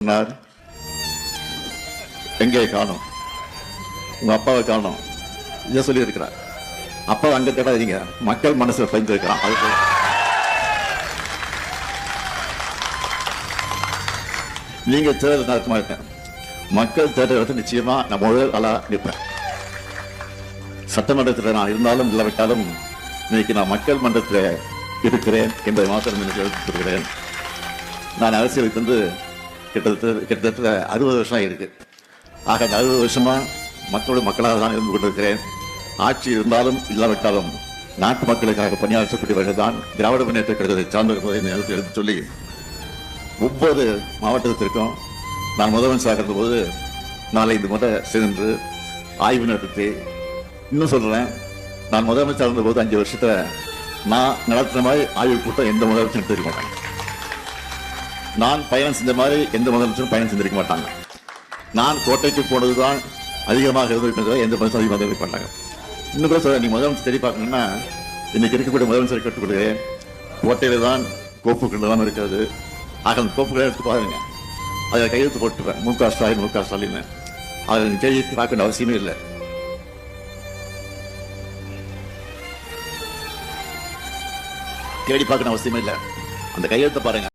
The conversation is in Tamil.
சொன்னார், எங்கே காணும், உங்க அப்பாவை காணும், இதை சொல்லி இருக்கிறார். அப்பா அங்க தேடாதீங்க, மக்கள் மனசுல பயந்து இருக்கிறான். அது நீங்க தேர்தல் நடத்தமா இருக்கேன், மக்கள் தேர்தல் நிச்சயமா நான் முதல் ஆளா நிற்பேன். சட்டமன்றத்தில் நான் இருந்தாலும் இல்லாவிட்டாலும் இன்னைக்கு நான் மக்கள் மன்றத்தில் இருக்கிறேன் என்பதை மாத்திரம் எனக்கு எடுத்துக்கிறேன். நான் அரசியலுக்கு வந்து கிட்டத்தட்ட 60 வருஷம் இருக்கு. ஆக அந்த 60 வருஷமா மக்களோட மக்களாக தான் இருந்து கொண்டிருக்கிறேன். ஆட்சி இருந்தாலும் இல்லாவிட்டாலும் நாட்டு மக்களுக்காக பணியாற்றக்கூடியவர்கள் தான் திராவிட முன்னேற்ற கழகத்தை சார்ந்திருப்பதை நேரத்தில் எடுத்து சொல்லி, ஒவ்வொரு மாவட்டத்திற்கும் நான் முதலமைச்சராக இருந்தபோது 4-5 முறை சென்று ஆய்வு நடத்தி, இன்னும் சொல்றேன், நான் முதலமைச்சர் இருந்தபோது 5 வருஷத்துல நான் நடத்துற மாதிரி ஆய்வு கூட்டம் எந்த முதலமைச்சரும் எடுத்திருக்க மாட்டாங்க. நான் பயணம் செஞ்ச மாதிரி எந்த முதலமைச்சரும் பயணம் செஞ்சிருக்க மாட்டாங்க. நான் கோட்டைக்கு போனதுதான் அதிகமாக இருந்திருக்கிறத எந்த முதலமைச்சரும் அதிகமாக இருக்க மாட்டாங்க. இன்னும் கூட சொல்றேன், நீ முதலமைச்சர் தேடி பார்க்கணும்னா இன்னைக்கு இருக்கக்கூடிய முதலமைச்சரை கேட்டுக்கொள்கிறேன், கோட்டையில தான் கோப்புகள் தான் இருக்கிறது. ஆக அந்த கோப்புகளை எடுத்து பாருங்க, அதில் கையெழுத்து போட்டுருவேன், முக ஸ்டாலின். அதில் தேடி பார்க்க வேண்டிய அவசியமே இல்லை. தேடி பார்க்கணும் அவசியமே இல்லை, அந்த கையெழுத்தை பாருங்க.